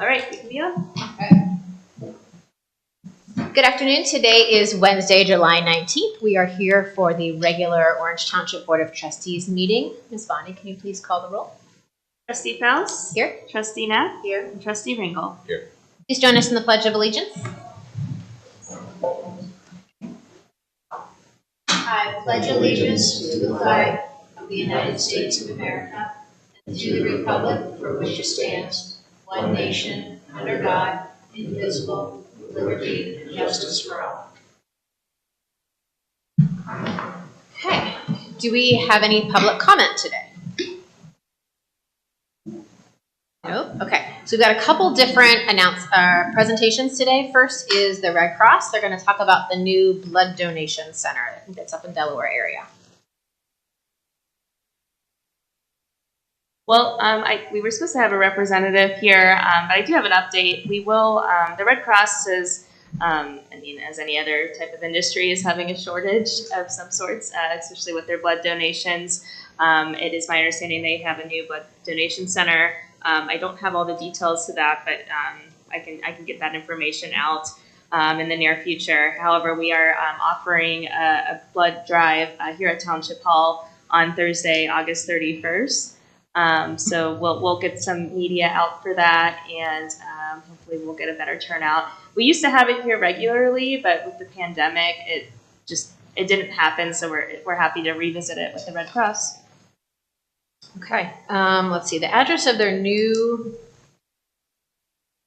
All right, we can be on. Okay. Good afternoon. Today is Wednesday, July 19th. We are here for the regular Orange Township Board of Trustees meeting. Ms. Bonnie, can you please call the roll? Trustee Fels? Here. Trustee Knapp? Here. And Trustee Ringel? Here. Please join us in the Pledge of Allegiance. I pledge allegiance to the flag of the United States of America and to the republic for which it stands, one nation, under God, indivisible, with liberty and justice for all. Okay. Do we have any public comment today? No? Okay. So we've got a couple different presentations today. First is the Red Cross. They're going to talk about the new blood donation center. I think that's up in Delaware area. Well, we were supposed to have a representative here, but I do have an update. We will, the Red Cross is, as any other type of industry, is having a shortage of some sorts, especially with their blood donations. It is my understanding they have a new blood donation center. I don't have all the details to that, but I can get that information out in the near future. However, we are offering a blood drive here at Township Hall on Thursday, August 31st. So we'll get some media out for that, and hopefully we'll get a better turnout. We used to have it here regularly, but with the pandemic, it didn't happen. So we're happy to revisit it with the Red Cross. Okay. Let's see. The address of their new,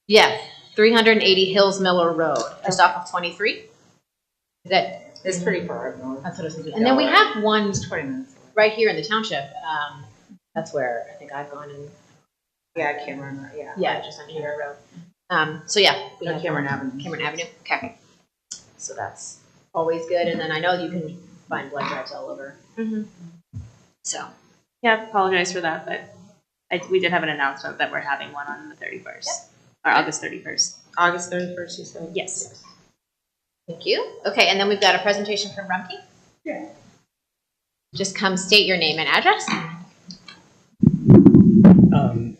380 Hills Miller Road, just off of 23. It's pretty far up north. That's what I was thinking. And then we have one 20 minutes. right here in the township. That's where I think I've gone and Cameron. just on Hero Road. We have Cameron Avenue. Cameron Avenue. Okay. So that's always good. And then I know you can find blood drives all over. Mm-hmm. So. Yeah, apologize for that, but we did have an announcement that we're having one on the 31st, or August 31st. August 31st, you said? Yes. Thank you. Okay, and then we've got a presentation from Rumke. Yeah. Just come state your name and address.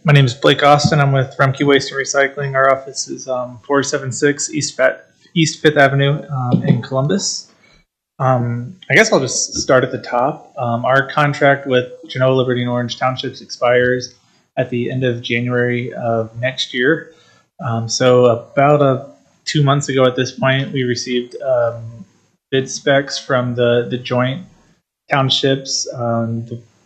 My name is Blake Austin. I'm with Rumke Waste and Recycling. Our office is 476 East 5th Avenue in Columbus. I guess I'll just start at the top. Our contract with Genoa, Liberty, and Orange Townships expires at the end of January of next year. So about 2 months ago at this point, we received bid specs from the joint townships.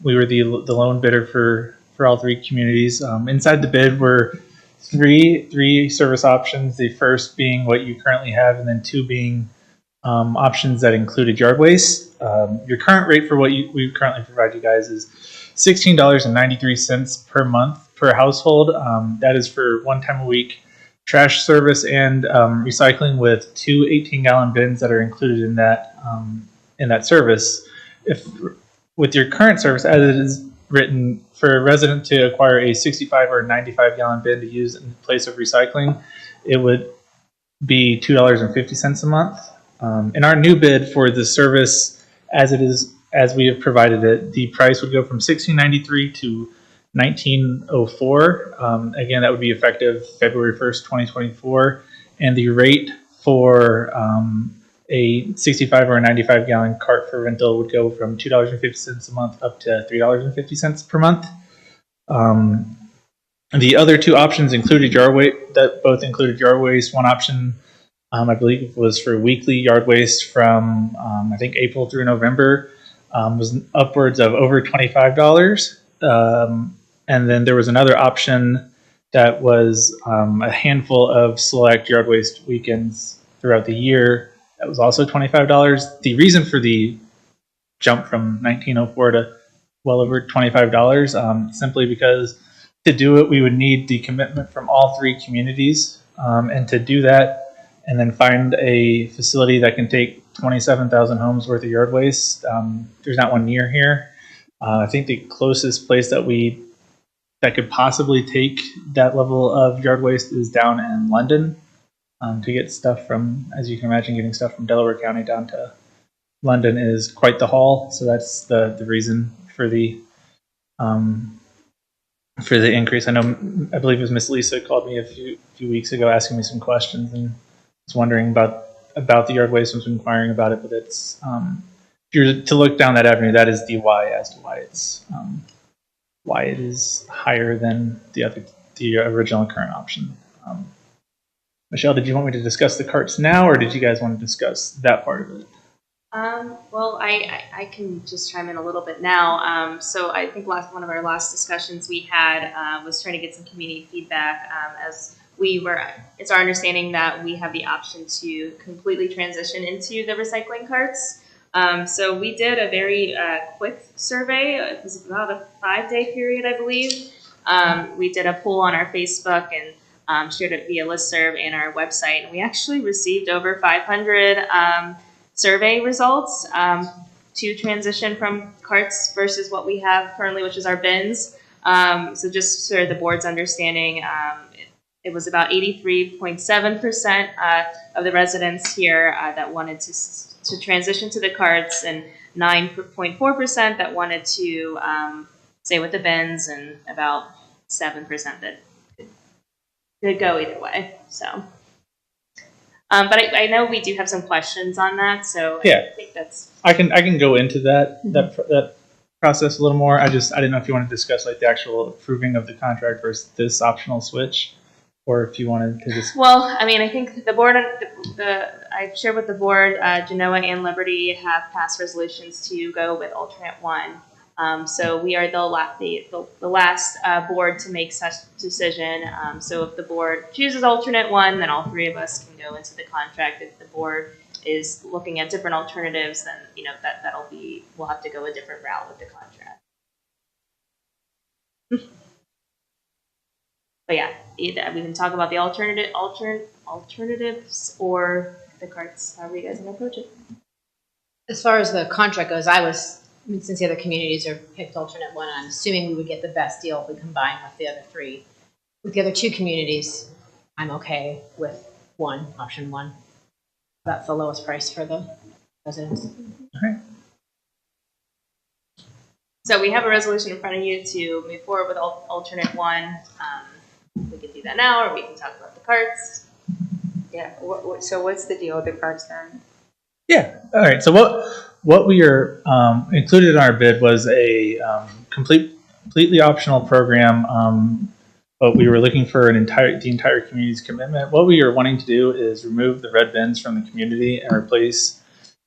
We were the lone bidder for all three communities. Inside the bid were three service options, the first being what you currently have, and then two being options that included yard waste. Your current rate for what we currently provide you guys is $16.93 per month per household. That is for 1 time a week trash service and recycling, with 2 18-gallon bins that are included in that service. If with your current service, as it is written, for a resident to acquire a 65 or 95-gallon bin to use in place of recycling, it would be $2.50 a month. In our new bid for the service, as we have provided it, the price would go from $16.93 to $19.04. Again, that would be effective February 1st, 2024, and the rate for a 65 or a 95-gallon cart for rental would go from $2.50 a month up to $3.50 per month. The other two options included yard waste. That both included yard waste. One option, I believe, was for weekly yard waste from I think April through November, was upwards of over $25. And then there was another option that was a handful of select yard waste weekends throughout the year. That was also $25. The reason for the jump from $19.04 to well over $25, simply because to do it, we would need the commitment from all three communities. And to do that, and then find a facility that can take 27,000 homes worth of yard waste, there's not one near here. I think the closest place that could possibly take that level of yard waste is down in London. To get stuff from, as you can imagine, getting stuff from Delaware County down to London is quite the haul. So that's the reason for the for the increase. I believe it was Miss Lisa called me a few weeks ago asking me some questions and was wondering about the yard waste, was inquiring about it. But it's if you're to look down that avenue, that is the why as to why it is higher than the original current option. Michelle, did you want me to discuss the carts now, or did you guys want to discuss that part of it? Well, I can just chime in a little bit now. So I think one of our last discussions we had was trying to get some community feedback as it's our understanding that we have the option to completely transition into the recycling carts. So we did a very quick survey. It was about a 5-day period, I believe. We did a poll on our Facebook and shared it via listserv and our website. And we actually received over 500 survey results to transition from carts versus what we have currently, which is our bins. So just sort of the board's understanding, it was about 83.7% of the residents here that wanted to transition to the carts, and 9.4% that wanted to stay with the bins, and about 7% that could go either way. So. But I know we do have some questions on that, so Yeah. I think that's. I can go into that process a little more. I didn't know if you want to discuss like the actual approving of the contract versus this optional switch, or if you wanted to just. Well, I mean, I think the board, I've shared with the board, Genoa and Liberty have passed resolutions to go with alternate one. So we are the last board to make such decision. So if the board chooses alternate one, then all three of us can go into the contract. If the board is looking at different alternatives, then we'll have to go a different route with the contract. But yeah, either we can talk about the alternatives or the carts. However you guys want to approach it. As far as the contract goes, since the other communities are picked alternate one, I'm assuming we would get the best deal if we combine with the other three. With the other two communities, I'm okay with option one. That's the lowest price for the residents. Okay. So we have a resolution in front of you to move forward with alternate one. We can do that now, or we can talk about the carts. Yeah. So what's the deal with the carts then? Yeah. All right. So what we are included in our bid was a completely optional program, but we were looking for the entire community's commitment. What we are wanting to do is remove the red bins from the community and replace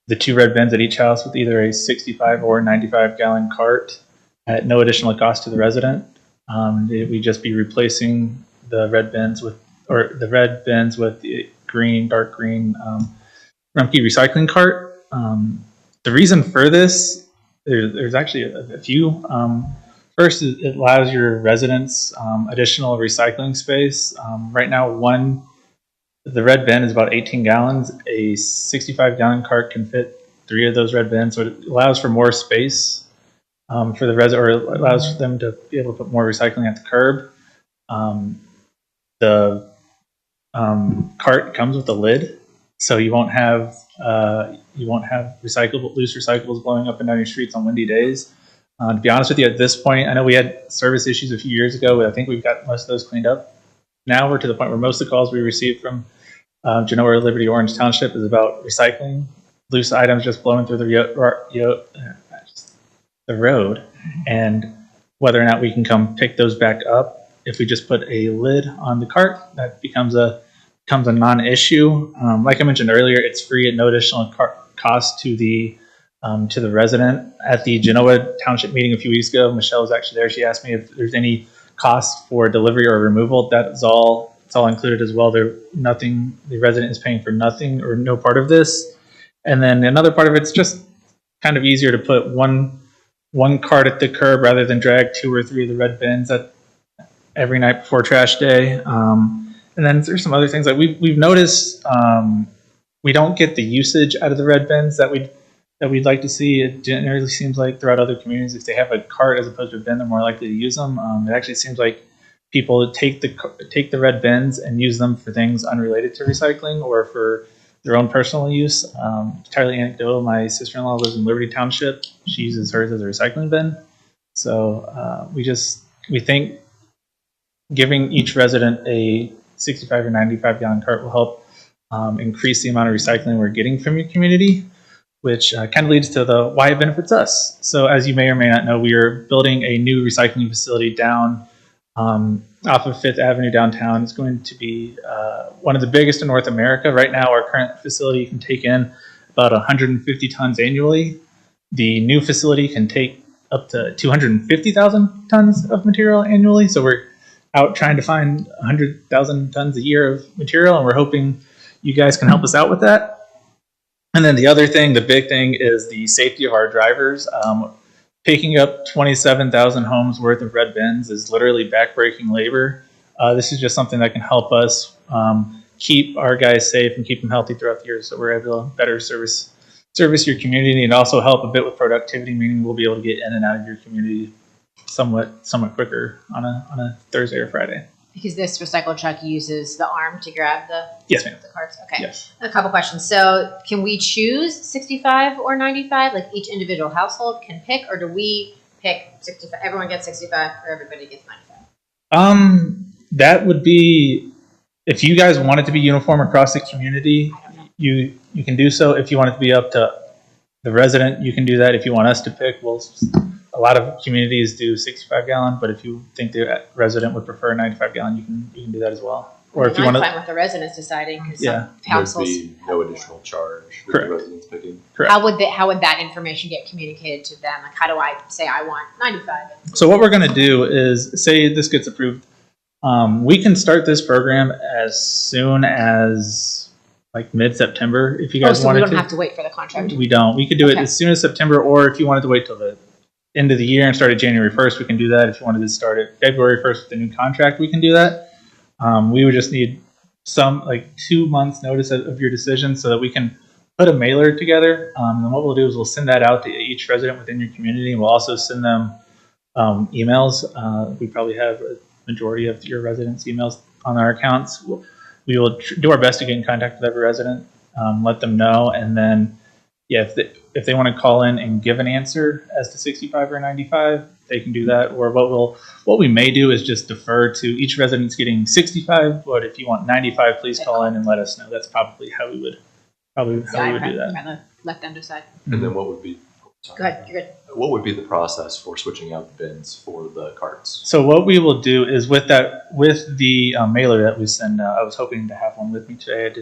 the 2 red bins at each house with either a 65 or 95 gallon cart at no additional cost to the resident. We just be replacing the red bins with the dark green Rumpke recycling cart. The reason for this, there's actually a few. First, it allows your residents additional recycling space. Right now, the red bin is about 18 gallons. A 65 gallon cart can fit 3 of those red bins, so it allows for more space for the resident, or it allows them to be able to put more recycling at the curb. The cart comes with a lid, so you won't have loose recyclables blowing up and down your streets on windy days. To be honest with you, at this point, I know we had service issues a few years ago, but I think we've got most of those cleaned up. Now we're to the point where most of the calls we receive from Genoa, Liberty, Orange Township is about recycling, loose items just blowing through the road, and whether or not we can come pick those back up. If we just put a lid on the cart, that becomes a non-issue. Like I mentioned earlier, it's free at no additional cost to the resident. At the Genoa Township meeting a few weeks ago, Michelle was actually there. She asked me if there's any cost for delivery or removal. That's all. It's all included as well. The resident is paying for nothing or no part of this. And then another part of it's just kind of easier to put one cart at the curb rather than drag 2 or 3 of the red bins every night before trash day. And then there's some other things that we've noticed. We don't get the usage out of the red bins that we'd like to see. It generally seems like throughout other communities, if they have a cart as opposed to a bin, they're more likely to use them. It actually seems like people take the red bins and use them for things unrelated to recycling or for their own personal use. Entirely anecdotal. My sister-in-law lives in Liberty Township. She uses hers as a recycling bin. So we think giving each resident a 65 or 95 gallon cart will help increase the amount of recycling we're getting from your community, which kind of leads to the why it benefits us. So as you may or may not know, we are building a new recycling facility down off of 5th Avenue downtown. It's going to be one of the biggest in North America. Right now, our current facility can take in about 150 tons annually. The new facility can take up to 250,000 tons of material annually. So we're out trying to find 100,000 tons a year of material, and we're hoping you guys can help us out with that. And then the other thing, the big thing, is the safety of our drivers. Picking up 27,000 homes worth of red bins is literally backbreaking labor. This is just something that can help us keep our guys safe and keep them healthy throughout the year, so we're able to better service your community, and also help a bit with productivity, meaning we'll be able to get in and out of your community somewhat quicker on a Thursday or Friday. Because this recycle truck uses the arm to grab the Yes, ma'am. the carts. Okay. Yes. A couple questions. So, can we choose 65 or 95? Like each individual household can pick, or do we pick 65? Everyone gets 65, or everybody gets 95? That would be, if you guys want it to be uniform across the community, you can do so. If you want it to be up to the resident, you can do that. If you want us to pick, a lot of communities do 65 gallon, but if you think the resident would prefer a 95 gallon, you can do that as well. Or if you want I'm to, fine with the residents deciding, because Yeah. some households There'd be no additional charge for Correct. the residents picking. correct. How would that information get communicated to them? Like, how do I say I want 95? So what we're going to do is, say this gets approved, we can start this program as soon as like mid-September if you guys so we wanted don't to. have to wait for the contract. We don't. We could do it Okay. as soon as September, or if you wanted to wait till the end of the year and start at January 1st, we can do that. If you wanted to start at February 1st with the new contract, we can do that. We would just need some 2 months notice of your decision so that we can put a mailer together. And what we'll do is we'll send that out to each resident within your community, and we'll also send them emails. We probably have a majority of your residents' emails on our accounts. We will do our best to get in contact with every resident, let them know, and then if they want to call in and give an answer as to 65 or 95, they can do that. Or what we may do is just defer to each resident's getting 65, but if you want 95, please call in and let us know. That's probably how we would do that. Rather let them decide. And then what would be? Go ahead. You're good. What would be the process for switching out the bins for the carts? So what we will do is with the mailer that we send out, I was hoping to have one with me today.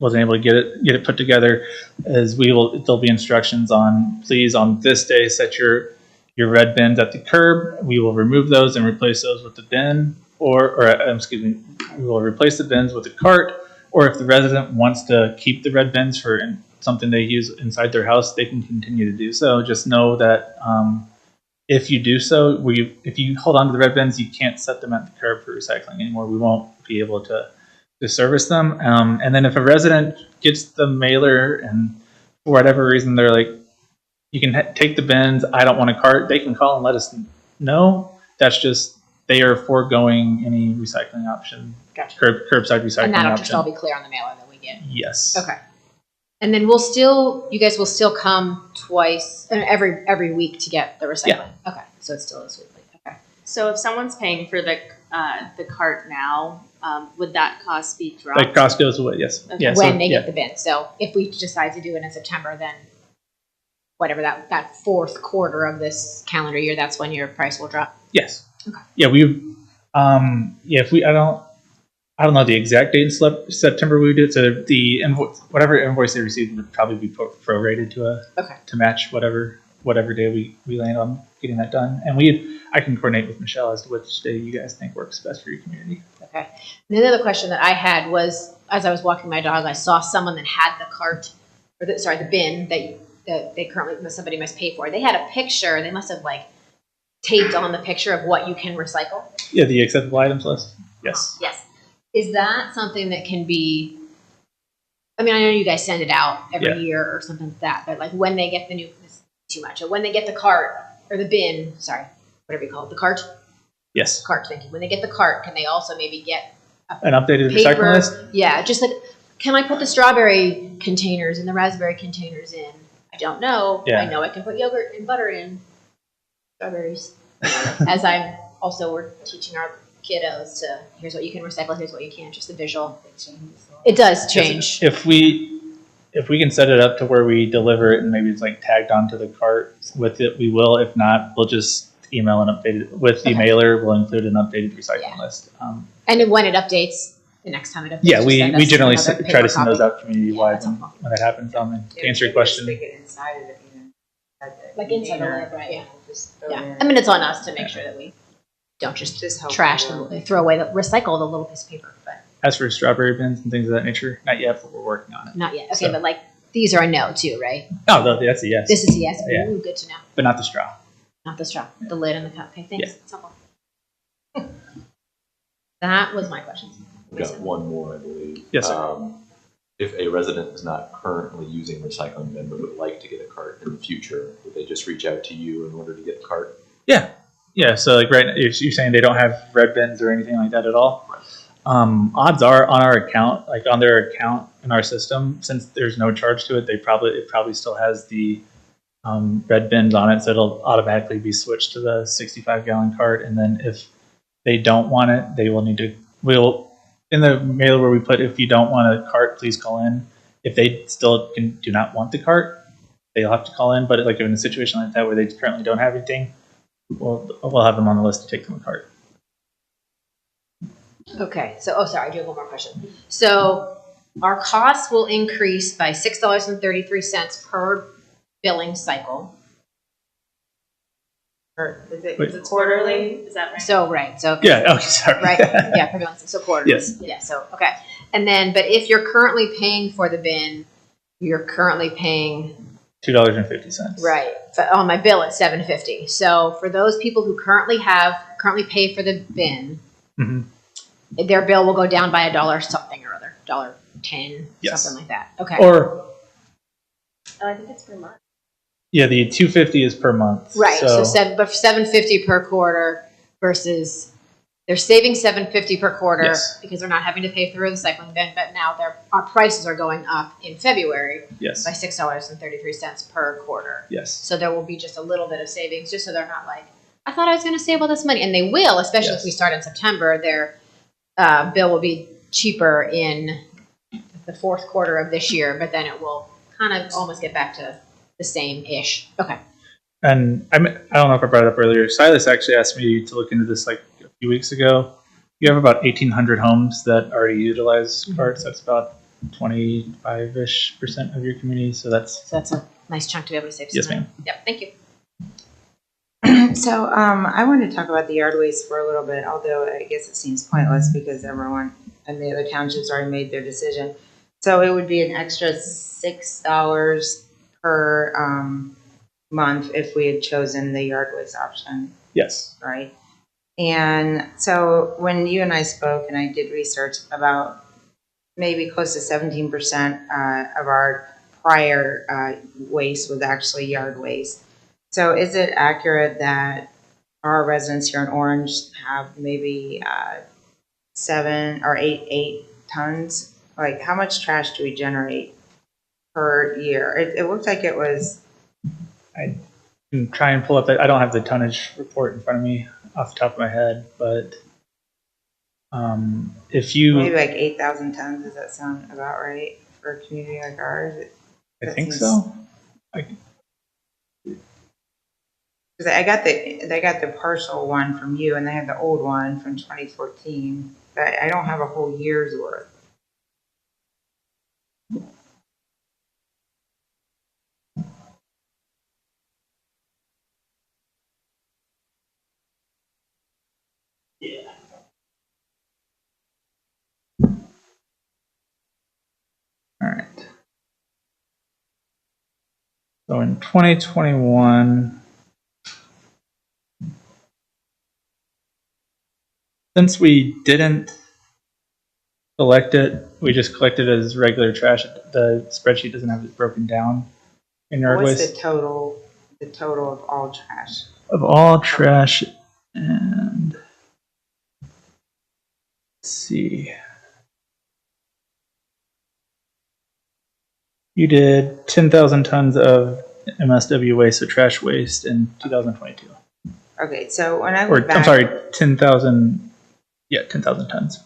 Wasn't able to get it put together. There'll be instructions on, please on this day set your red bins at the curb. We will remove those and replace those with the bin, we will replace the bins with a cart. Or if the resident wants to keep the red bins for something they use inside their house, they can continue to do so. Just know that if you do so, if you hold on to the red bins, you can't set them at the curb for recycling anymore. We won't be able to service them. And then if a resident gets the mailer and for whatever reason they're like, you can take the bins, I don't want a cart, they can call and let us know. That's just, they are foregoing any recycling option. Gotcha. Curbside recycling And that'll option. just all be clear on the mailer that we get. Yes. Okay. And then you guys will still come twice, every week to get the recycling. Yeah. Okay. So it still is weekly. Okay. So if someone's paying for the cart now, would that cost be dropped? Like cost goes away, yes. Okay. Yeah, When they get the bin. So if we decide to do it in September, then whatever that fourth quarter of this calendar year, that's when your price will drop. Yes. Okay. Yeah, I don't know the exact date in September we would do it. So the whatever invoice they receive would probably be prorated to match whatever day we land on getting that done. And I can coordinate with Michelle as to which day you guys think works best for your community. Okay. And the other question that I had was, as I was walking my dog, I saw someone that had the cart, the bin that they currently, somebody must pay for. They had a picture. They must have taped on the picture of what you can recycle. Yeah, the acceptable items list. Yes. Yes. Is that something that can be, I know you guys send it out every year or something like that, but when they get when they get the cart or the bin, whatever you call it, the cart? Yes. Cart, thank you. When they get the cart, can they also maybe get An updated paper recycling list? Yeah, just can I put the strawberry containers and the raspberry containers in? I don't know. Yeah. I know I can put yogurt and butter in strawberries. As we're teaching our kiddos to, here's what you can recycle, here's what you can't, just the visual. It does change. If we can set it up to where we deliver it and maybe it's like tagged onto the cart with it, we will. If not, we'll just email an updated with the Okay. mailer. We'll include an updated recycling Yeah. list. And when it updates, the next time it updates. Yeah, just we send us generally another try paper to send those copy. out community wide that's when helpful. that happens. To answer your Just question, stick it inside of it, Like inside the container, lid, right, yeah. Just throw it Yeah, in. I mean, it's on us to make sure that we don't just help trash you out. throw away, recycle the little piece of paper, but as for strawberry bins and things of that nature, not yet, but we're working on it. not yet. Okay, So- but like, these are a no too, right? Oh, that's a yes, This is a yes. Yeah. Ooh, good to know. but not the straw. Not the straw, the lid and the cup. Okay, thanks. Yeah. It's helpful. That was my questions. We've got one more, I believe. Yes, sir. If a resident is not currently using recycling bin but would like to get a cart in the future, would they just reach out to you in order to get the cart? Yeah, so like right, if you're saying they don't have red bins or anything like that at all, odds are on our account, like on their account in our system, since there's no charge to it, it probably still has the red bins on it, so it'll automatically be switched to the 65-gallon cart. And then if they don't want it, they will need to. We'll in the mailer where we put, if you don't want a cart, please call in. If they still do not want the cart, they'll have to call in. But like in a situation like that where they currently don't have anything, we'll have them on the list to take them a cart. Okay, so, sorry, I do have one more question. So our costs will increase by $6.33 per billing cycle. Or is it, Wait. is it quarterly? Is that right? So, right, so. Yeah. Okay. Sorry. Right, yeah, per billing, so quarterly. Yes. Yeah, so, okay. And then, but if you're currently paying for the bin, you're currently paying, $2.50. right, on my bill it's $7.50. So for those people who currently pay for the bin, Mhm. their bill will go down by $1 something or other, $1.10, Yes. something like that. Okay. Or Oh, I think it's per month. yeah, the $2.50 is per month. Right, so $7.50 per quarter versus they're saving $7.50 per quarter Yes. because they're not having to pay through the recycling bin, but now our prices are going up in February Yes. by $6.33 per quarter. Yes. So there will be just a little bit of savings, just so they're not like, I thought I was going to save all this money, and they will, especially if Yes. we start in September. Their bill will be cheaper in the fourth quarter of this year, but then it will kind of almost get back to the same-ish. Okay. And I don't know if I brought it up earlier. Silas actually asked me to look into this like a few weeks ago. You have about 1,800 homes that already utilize carts. That's about 25-ish% of your community. So that's So that's a nice chunk to be able to save some yes, money. ma'am. Yep, thank you. So I wanted to talk about the yard waste for a little bit, although I guess it seems pointless because everyone and the other townships already made their decision. So it would be an extra $6 per month if we had chosen the yard waste option, Yes. right? And so when you and I spoke, and I did research, about maybe close to 17% of our prior waste was actually yard waste. So is it accurate that our residents here in Orange have maybe 7 or 8 tons? Like, how much trash do we generate per year? It looked like it was, I can try and pull up that. I don't have the tonnage report in front of me off the top of my head, but if you, maybe like 8,000 tons. Does that sound about right for a community like ours? I that think seems- so. Because I got the partial one from you, and they had the old one from 2014. But I don't have a whole year's worth. All right. So in 2021, since we didn't collect it, we just collected it as regular trash. The spreadsheet doesn't have it broken down in yard What's waste. the total of all trash? Of all trash, and let's see. You did 10,000 tons of MSW waste, so trash waste, in 2022. Okay, so when I Or went back, I'm sorry, 10,000 Yeah, 10,000 tons.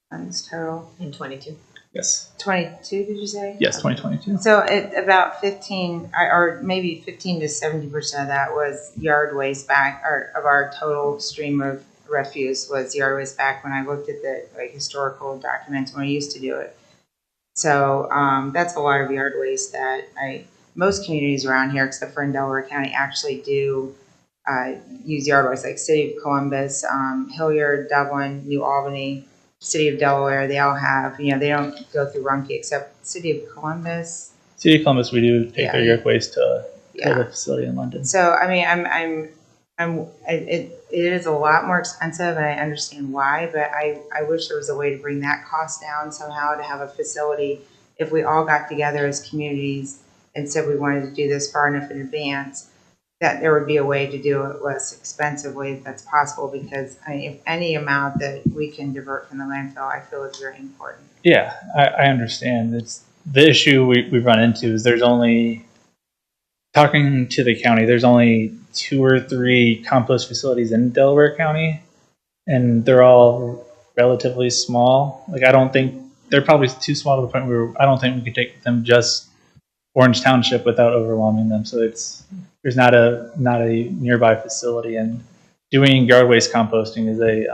Tons total. In 22. Yes. 22, did you say? Yes, 2022. So about 15, or maybe 15 to 70% of that was yard waste back, or of our total stream of refuse was yard waste back when I looked at the historical documents when I used to do it. So that's a lot of yard waste that most communities around here, except for in Delaware County, actually do use yard waste, like City of Columbus, Hilliard, Dublin, New Albany, City of Delaware. They all have, they don't go through Rumpke except City of Columbus. City of Columbus, we do take Yeah. their yard waste to Yeah. the facility in London. So I mean, it is a lot more expensive, and I understand why. But I wish there was a way to bring that cost down somehow, to have a facility. If we all got together as communities and said we wanted to do this far enough in advance, that there would be a way to do it less expensively if that's possible. Because if any amount that we can divert from the landfill, I feel is very important. Yeah, I understand. It's the issue we run into is there's only, talking to the county, there's only 2 or 3 compost facilities in Delaware County, and they're all relatively small. Like, I don't think they're probably too small to the point where I don't think we could take them just Orange Township without overwhelming them. So there's not a nearby facility, and doing yard waste composting is a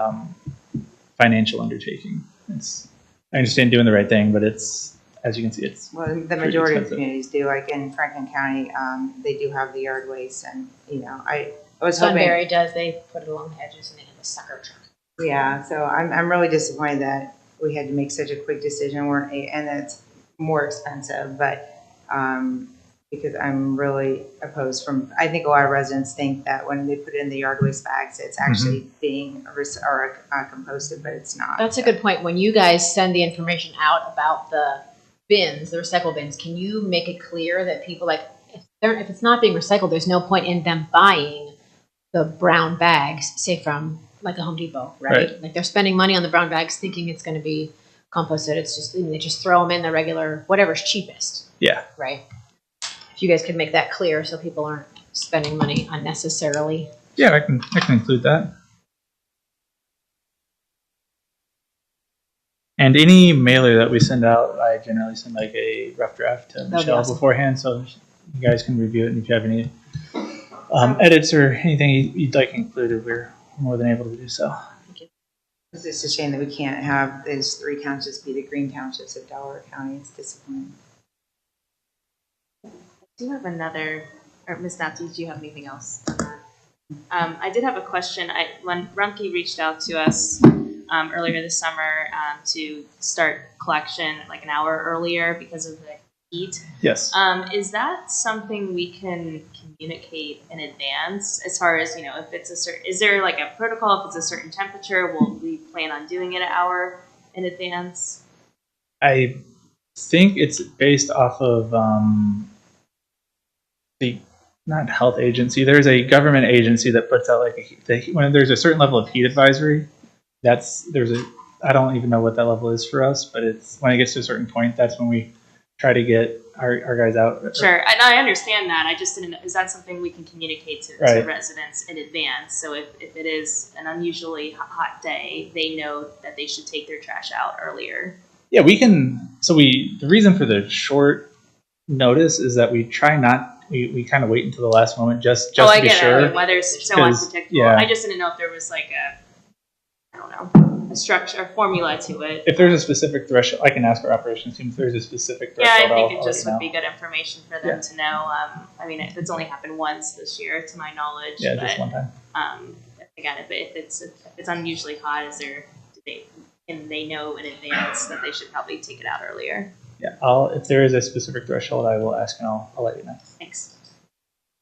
financial undertaking. I understand doing the right thing, but it's, as you can see, it's Well, the majority of expensive. communities do. Like in Franklin County, they do have the yard waste, and I was hoping. Sunbury does, they put it along the edges and they have a sucker truck. Yeah, so I'm really disappointed that we had to make such a quick decision, and it's more expensive, but because I'm really opposed I think a lot of residents think that when they put it in the yard waste bags, it's actually being composted, but it's not. That's a good point. When you guys send the information out about the bins, the recycle bins, can you make it clear that people, like, if it's not being recycled, there's no point in them buying the brown bags, say from like a Home Depot, right? Like, they're spending money on the brown bags thinking it's going to be composted. It's just, they just throw them in the regular, whatever's cheapest. Yeah. Right. If you guys could make that clear so people aren't spending money unnecessarily. Yeah, I can include that. And any mailer that we send out, I generally send like a rough draft to Michelle awesome. beforehand, so you guys can review it. And if you have any edits or anything you'd like included, we're more than able to do so. It's just a shame that we can't have those 3 townships be the green townships of Delaware County. It's disappointing. Do you have another, or Ms. Natsy, do you have anything else on that? I did have a question. When Rumpke reached out to us earlier this summer to start collection like an hour earlier because of the heat. Yes. Is that something we can communicate in advance as far as, if it's is there like a protocol? If it's a certain temperature, will we plan on doing it an hour in advance? I think it's based off of not health agency. There's a government agency that puts out when there's a certain level of heat advisory. I don't even know what that level is for us, but it's when it gets to a certain point, that's when we try to get our guys out. Sure, and I understand that. I just didn't know, is that something we can communicate to residents in advance? So if it is an unusually hot day, they know that they should take their trash out earlier. Yeah, we can. So the reason for the short notice is that we try not. We kind of wait until the last moment just to be sure. It. Weather's so unpredictable. Yeah. I just didn't know if there was like a structure, a formula to it. If there's a specific threshold, I can ask our operations team if there's a specific threshold. Yeah, I think it just would be good information for them to know. I mean, it's only happened once this year, to my knowledge. Yeah, but, just one time. Again, if it's unusually hot, can they know in advance that they should probably take it out earlier? Yeah, if there is a specific threshold, I will ask and I'll let you know. Thanks.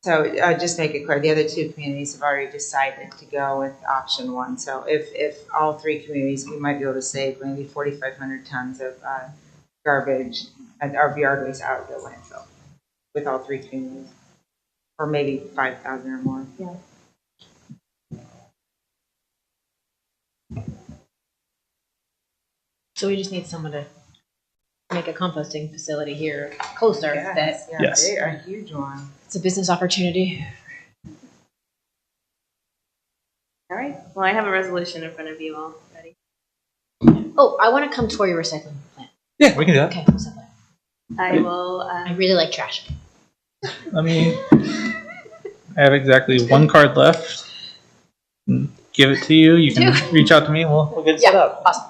So just make it clear, the other 2 communities have already decided to go with option 1. So if all 3 communities, we might be able to save maybe 4,500 tons of garbage and yard waste out of the landfill with all 3 communities, or maybe 5,000 or more. Yeah. So we just need someone to make a composting facility here closer. Yes. A huge one. It's a business opportunity. All right. Well, I have a resolution in front of you all. Ready? Oh, I want to come tour your recycling plant. Yeah, we can do that. Okay, we'll set that. I will. I really like trash. Let me. I have exactly one card left. Give it to you. You can reach out to me. We'll get it set up. Awesome.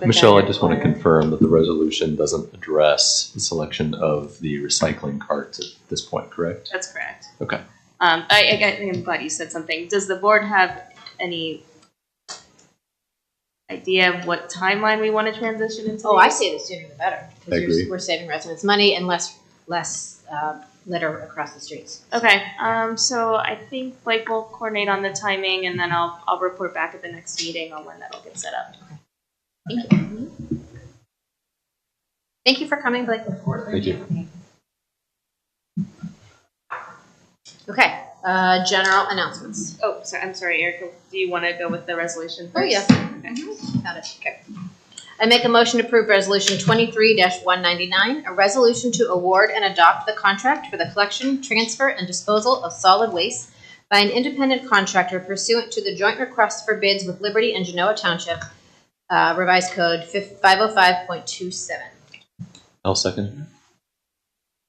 Michelle, I just want to confirm that the resolution doesn't address the selection of the recycling carts at this point, correct? That's correct. Okay. I'm glad you said something. Does the board have any idea of what timeline we want to transition into? Oh, I say the sooner the better. I agree. We're saving residents money and less litter across the streets. Okay. So I think Blake will coordinate on the timing, and then I'll report back at the next meeting on when that'll get set up. Thank you. Thank you for coming, Blake. Thank you. Okay. General announcements. Oh, sorry. I'm sorry, Erica. Do you want to go with the resolution first? Oh, yeah. Okay. Got it. Okay. I make a motion to approve Resolution 23-199, a resolution to award and adopt the contract for the collection, transfer, and disposal of solid waste by an independent contractor pursuant to the joint request for bids with Liberty and Genoa Township, revised code 505.27. I'll second.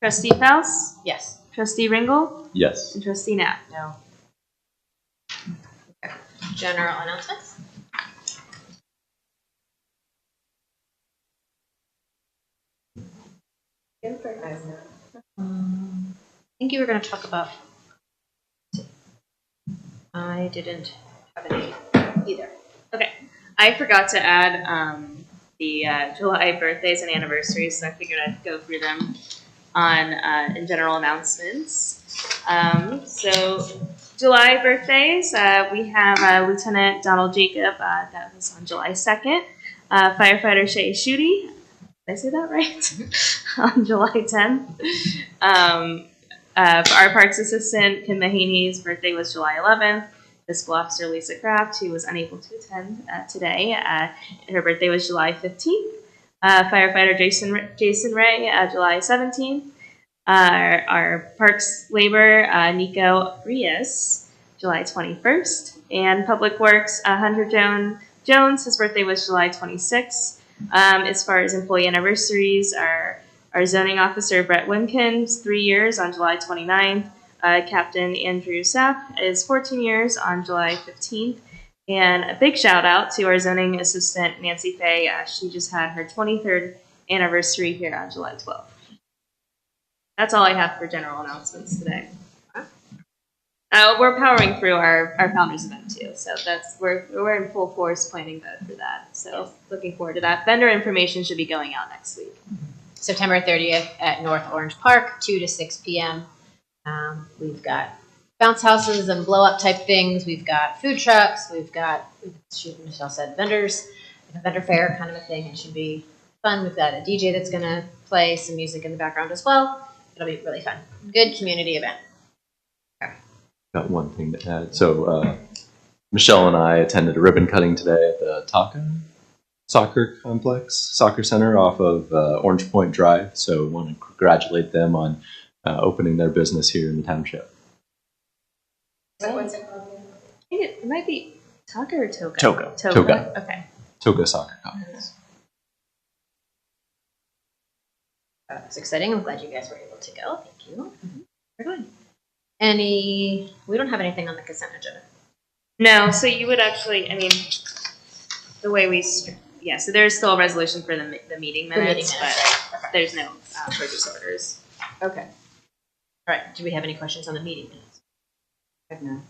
Trustee Faust, Yes. Trustee Ringel, Yes. and Trustee Knapp. No. Okay. General announcements. I think you were going to talk about. I didn't have any either. Okay. I forgot to add the July birthdays and anniversaries, so I figured I'd go through them on in general announcements. So July birthdays, we have Lieutenant Donald Jacob, that was on July 2nd. Firefighter Shay Schutte, did I say that right? On July 10th. Our Parks Assistant, Kim Mahaney's birthday was July 11th. Fiscal Officer Lisa Kraft, who was unable to attend today, her birthday was July 15th. Firefighter Jason Ray, July 17th. Our Parks Labor, Nico Rios, July 21st. And Public Works, Hunter Jones, his birthday was July 26th. As far as employee anniversaries, our zoning officer, Brett Wimpkins, 3 years on July 29th. Captain Andrew Sapp is 14 years on July 15th. And a big shout out to our zoning assistant, Nancy Fay. She just had her 23rd anniversary here on July 12th. That's all I have for general announcements today. We're powering through our Founders event too, so we're in full force planning for that. So looking forward to that. Vendor information should be going out next week. September 30th at North Orange Park, 2 to 6 p.m. We've got bounce houses and blow up type things. We've got food trucks. We've got, Michelle said, vendors, like a vendor fair kind of a thing. It should be fun. We've got a DJ that's going to play some music in the background as well. It'll be really fun. Good community event. Got one thing to add. So Michelle and I attended a ribbon cutting today at the Taka Soccer Center off of Orange Point Drive. So want to congratulate them on opening their business here in the township. What's it called? I think it might be Taka or Toga? Toga. Okay. Toga Soccer Complex. It's exciting. I'm glad you guys were able to go. Thank you. We're going. We don't have anything on the consent agenda. No, so you would actually, the way we, so there's still a resolution for the meeting minutes, but there's no purchase orders. Okay. All right. Do we have any questions on the meeting minutes? I have none.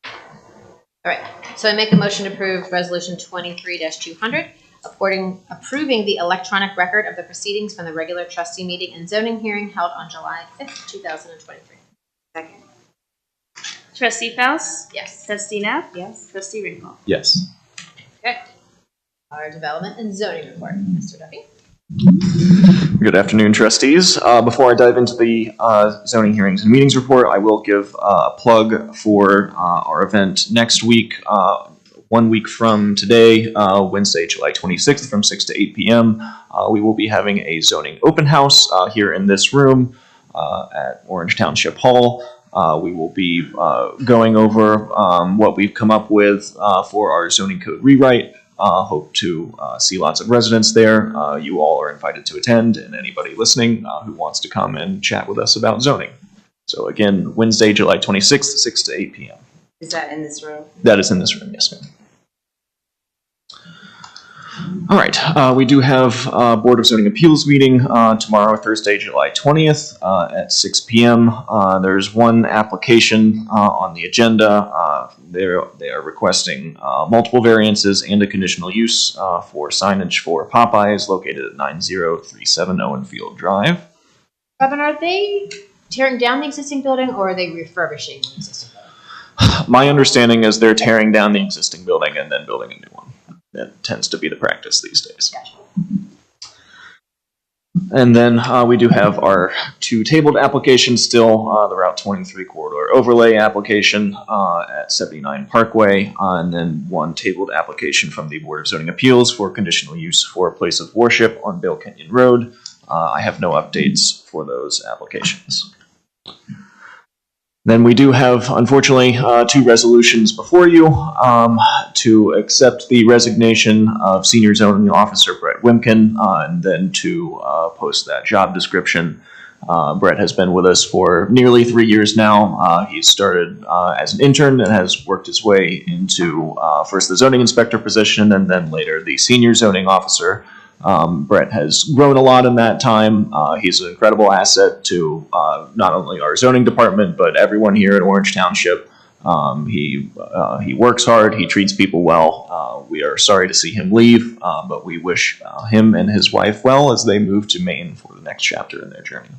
All right. So I make a motion to approve Resolution 23-200, approving the electronic record of the proceedings from the regular trustee meeting and zoning hearing held on July 5th, 2023. Second. Trustee Faust? Yes. Trustee Knapp? Yes. Trustee Ringel? Yes. Okay. Our development and zoning report, Mr. Duffy. Good afternoon, trustees. Before I dive into the zoning hearings and meetings report, I will give a plug for our event next week. 1 week from today, Wednesday, July 26th from 6 to 8 p.m. We will be having a zoning open house here in this room at Orange Township Hall. We will be going over what we've come up with for our zoning code rewrite. Hope to see lots of residents there. You all are invited to attend, and anybody listening who wants to come and chat with us about zoning. So again, Wednesday, July 26th, 6 to 8 p.m. Is that in this room? That is in this room, yes, ma'am. All right, we do have Board of Zoning Appeals meeting tomorrow, Thursday, July 20th at 6 p.m. There's one application on the agenda. They are requesting multiple variances and a conditional use for signage for Popeyes located at 90370 Owenfield Drive. Robin, are they tearing down the existing building or are they refurbishing the existing building? My understanding is they're tearing down the existing building and then building a new one. That tends to be the practice these days. Gotcha. And then we do have our two tabled applications still, the Route 23 corridor overlay application at 79 Parkway, and then one tabled application from the Board of Zoning Appeals for conditional use for a place of worship on Bill Kenyon Road. I have no updates for those applications. Then we do have, unfortunately, two resolutions before you to accept the resignation of Senior Zoning Officer Brett Wimkin and then to post that job description. Brett has been with us for nearly 3 years now. He started as an intern and has worked his way into first the zoning inspector position and then later the Senior Zoning Officer. Brett has grown a lot in that time. He's an incredible asset to not only our zoning department, but everyone here at Orange Township. He works hard. He treats people well. We are sorry to see him leave, but we wish him and his wife well as they move to Maine for the next chapter in their journey.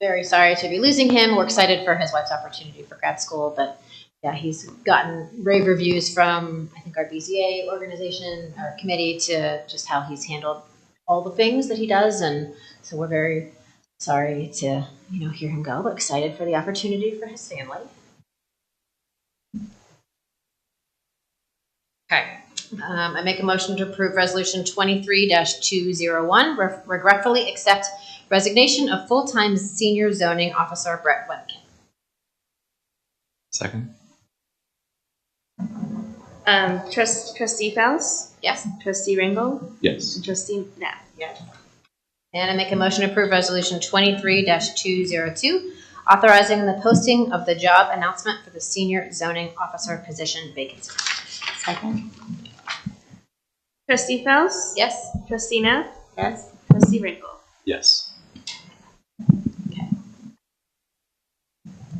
Very sorry to be losing him. We're excited for his wife's opportunity for grad school, but yeah, he's gotten rave reviews from, I think, our BZA organization, our committee, to just how he's handled all the things that he does. And so we're very sorry to, hear him go, but excited for the opportunity for his family. Okay. I make a motion to approve Resolution 23-201, regretfully accept resignation of full-time Senior Zoning Officer Brett Wimkin. Second? Trustee Faust, Yes. Trustee Ringel, Yes. and Trustee Knapp. Yes. And I make a motion to approve Resolution 23-202, authorizing the posting of the job announcement for the Senior Zoning Officer position vacancy. Second? Trustee Faust, Yes. Trustee Knapp, Yes. Trustee Ringel. Yes.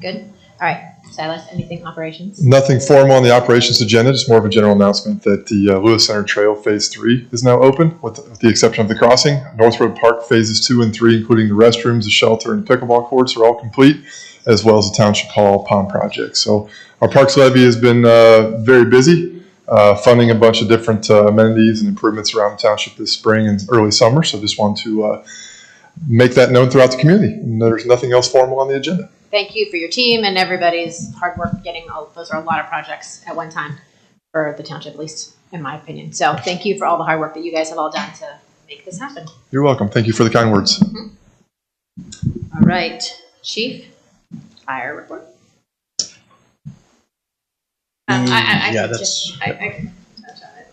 Good. All right. Silas, anything operations? Nothing formal on the operations agenda, just more of a general announcement that the Lewis Center Trail Phase 3 is now open, with the exception of the crossing. North Road Park Phases 2 and 3, including the restrooms, the shelter, and pickleball courts, are all complete, as well as the Township Hall pond project. So our Parks Levy has been very busy, funding a bunch of different amenities and improvements around the township this spring and early summer. So just want to make that known throughout the community. And there's nothing else formal on the agenda. Thank you for your team and everybody's hard work getting all. Those are a lot of projects at one time for the township, at least in my opinion. So thank you for all the hard work that you guys have all done to make this happen. You're welcome. Thank you for the kind words. All right, Chief, fire report. I Yeah, can that's- just- I can touch on it.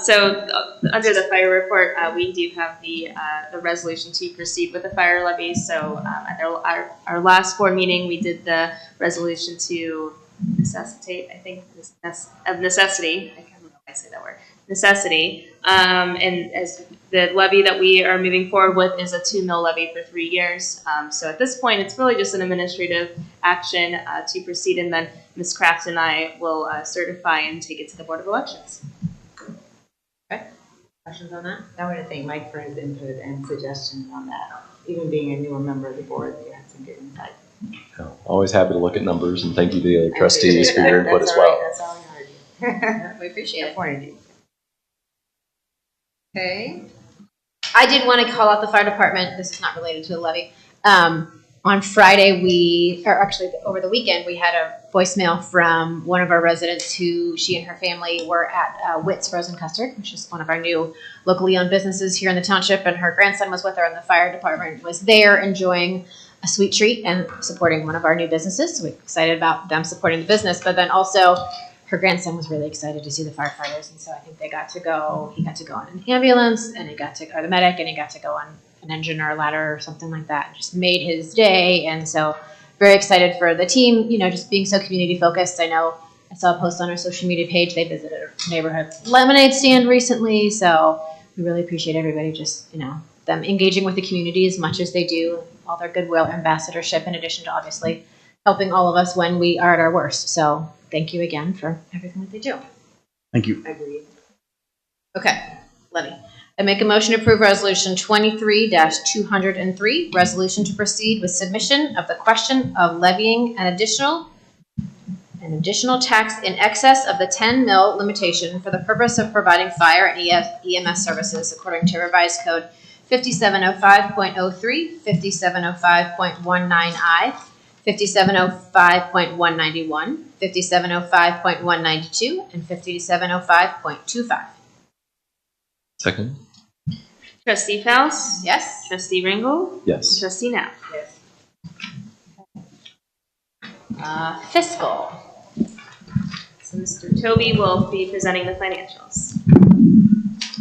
So under the fire report, we do have the resolution to proceed with the fire levy. So at our last board meeting, we did the resolution to necessitate, I think, of necessity. I can't remember if I say that word. Necessity. And as the levy that we are moving forward with is a 2 mil levy for 3 years. So at this point, it's really just an administrative action to proceed, and then Ms. Kraft and I will certify and take it to the Board of Elections. Questions on that? I want to thank Mike for his input and suggestions on that. Even being a newer member of the board, you had some good insight. Always happy to look at numbers, and thank you to the other trustees for your input as well. That's all I heard. We appreciate it. Wanted you. Okay. I did want to call out the fire department. This is not related to the levy. On Friday, over the weekend, we had a voicemail from one of our residents who she and her family were at Witt's Frozen Custard, which is one of our new locally owned businesses here in the township. And her grandson was with her, and the fire department was there enjoying a sweet treat and supporting one of our new businesses. So we're excited about them supporting the business, but then also her grandson was really excited to see the firefighters. And so I think he got to go in an ambulance and or the medic, and he got to go on an engine or a ladder or something like that. Just made his day. And so very excited for the team, just being so community focused. I know I saw a post on our social media page. They visited a neighborhood lemonade stand recently. So we really appreciate everybody just, them engaging with the community as much as they do, all their goodwill ambassadorship, in addition to obviously helping all of us when we are at our worst. So thank you again for everything that they do. Thank you. Agreed. Okay, Levy. I make a motion to approve Resolution 23-203, resolution to proceed with submission of the question of levying an additional tax in excess of the 10 mil limitation for the purpose of providing fire and EMS services according to Revised Code 5705.03, 5705.19I, 5705.191, 5705.192, and 5705.25. Second? Trustee Faust? Yes? Trustee Ringle? Yes. Trustee Knapp? Fiscal. So Mr. Toby will be presenting the financials.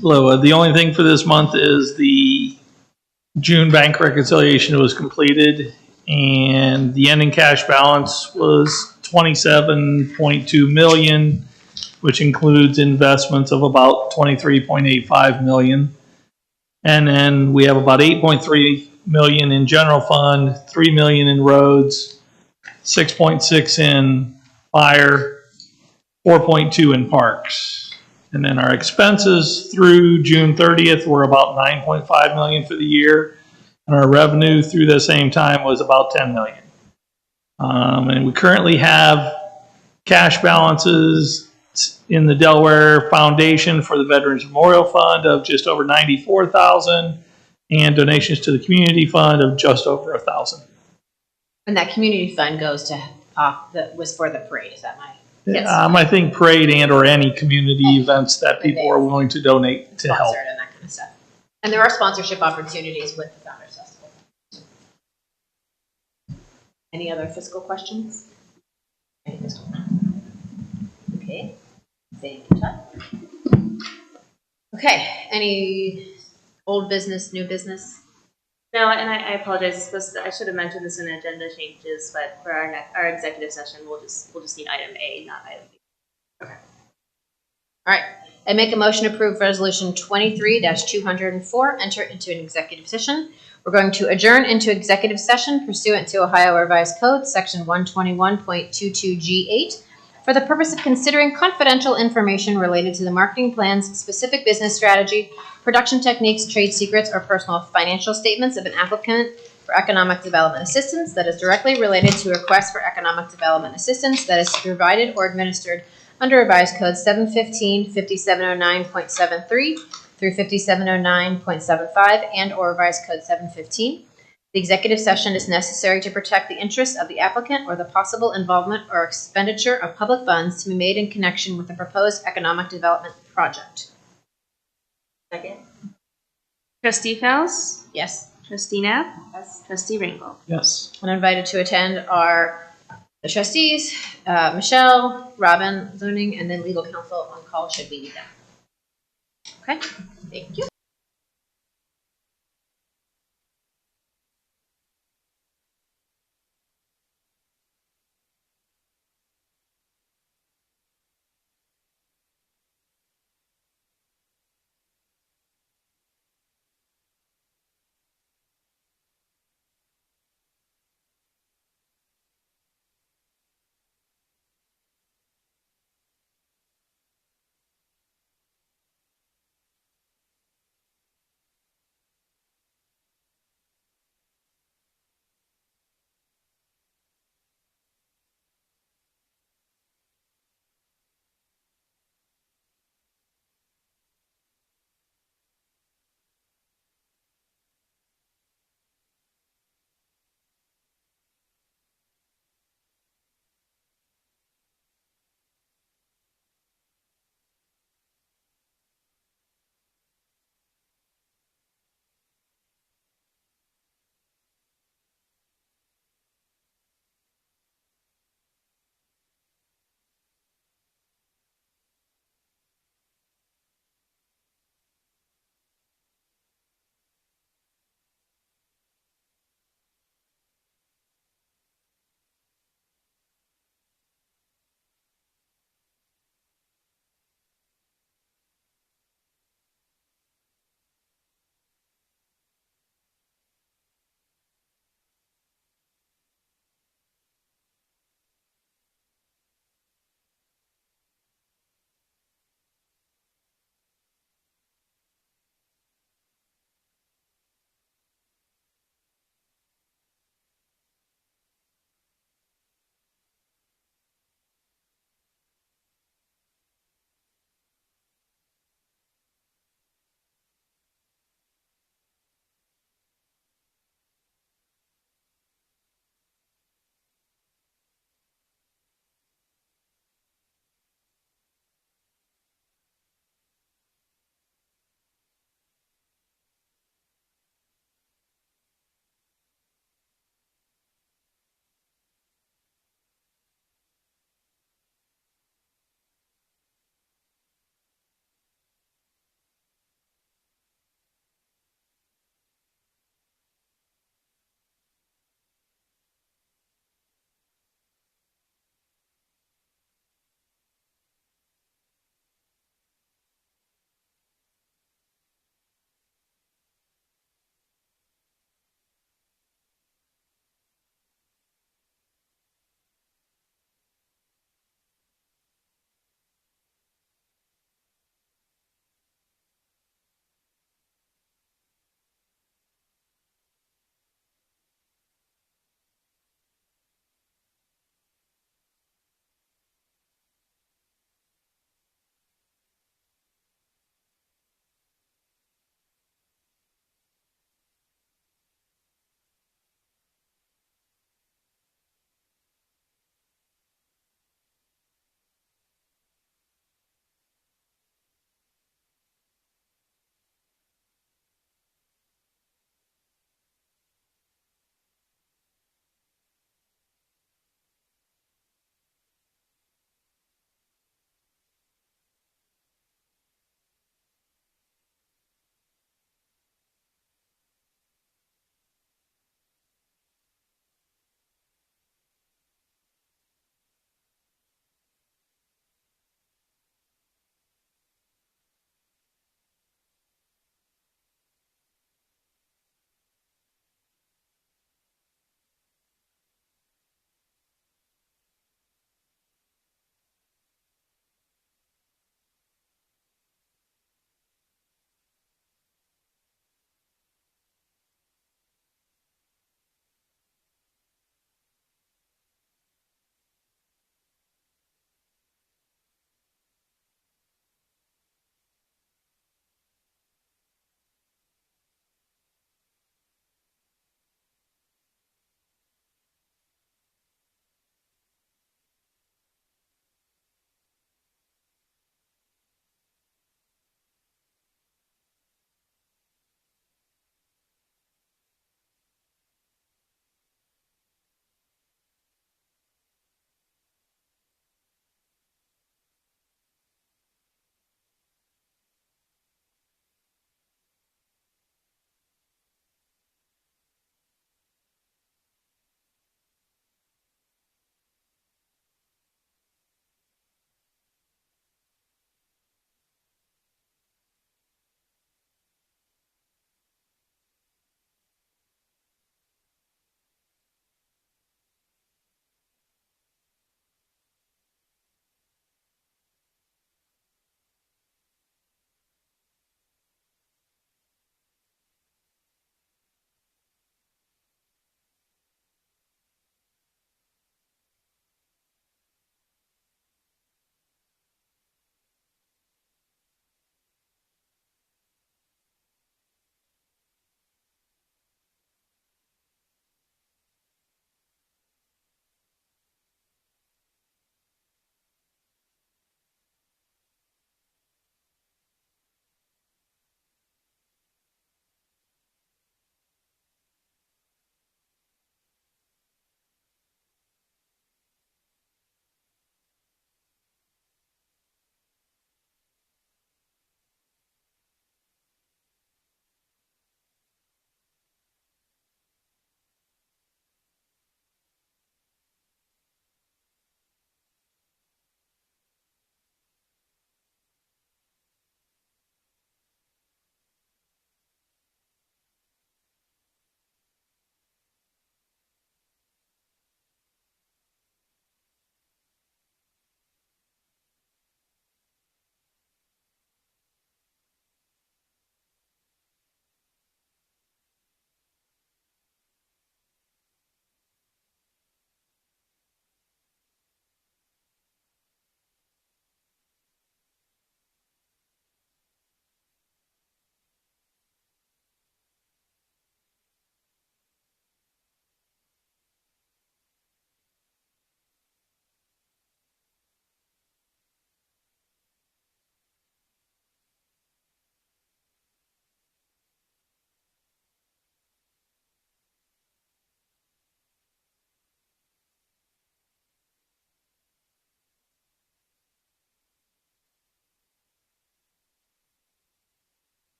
Hello, the only thing for this month is the June bank reconciliation was completed, and the ending cash balance was 27.2 million, which includes investments of about 23.85 million. And then we have about 8.3 million in general fund, 3 million in roads, 6.6 in fire, 4.2 in parks. And then our expenses through June 30th were about 9.5 million for the year. And our revenue through the same time was about 10 million. And we currently have cash balances in the Delaware Foundation for the Veterans Memorial Fund of just over 94,000, and donations to the community fund of just over 1,000. And that community fund goes to, was for the parade, is that right? Yes. I think parade and or any community events that people are willing to donate to help. Sponsored and that kind of stuff. And there are sponsorship opportunities with the Founders Festival. Any other fiscal questions? Any fiscal? Okay. Thank you, Todd. Okay. Any old business, new business? No, and I apologize. I should have mentioned this in agenda changes, but for our executive session, we'll just need item A, not item B. Okay. All right. I make a motion to approve resolution 23-204, enter into an executive session. We're going to adjourn into executive session pursuant to Ohio Revised Code, section 121.22G8, for the purpose of considering confidential information related to the marketing plans, specific business strategy, production techniques, trade secrets, or personal financial statements of an applicant for economic development assistance that is directly related to a request for economic development assistance that is provided or administered under Revised Code 715, 5709.73 through 5709.75 and or Revised Code 715. The executive session is necessary to protect the interests of the applicant or the possible involvement or expenditure of public funds to be made in connection with the proposed economic development project. Second. Trustee Faust? Yes. Trustee Knapp? Yes. Trustee Ringle? Yes. And invited to attend are the trustees, Michelle, Robin, zoning, and then legal counsel on call should we need them. Okay, thank you.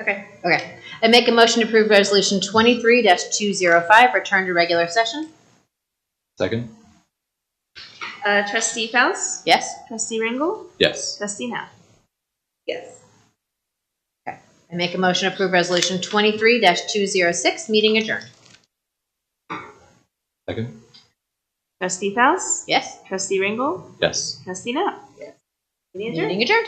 Okay. Okay. I make a motion to approve resolution 23-205, return to regular session. Second? Trustee Faust? Yes? Trustee Ringle? Yes. Trustee Knapp? Yes. I make a motion to approve resolution 23-206, meeting adjourned. Second? Trustee Faust? Yes? Trustee Ringle? Yes. Trustee Knapp? Yes. Meeting adjourned. Meeting adjourned.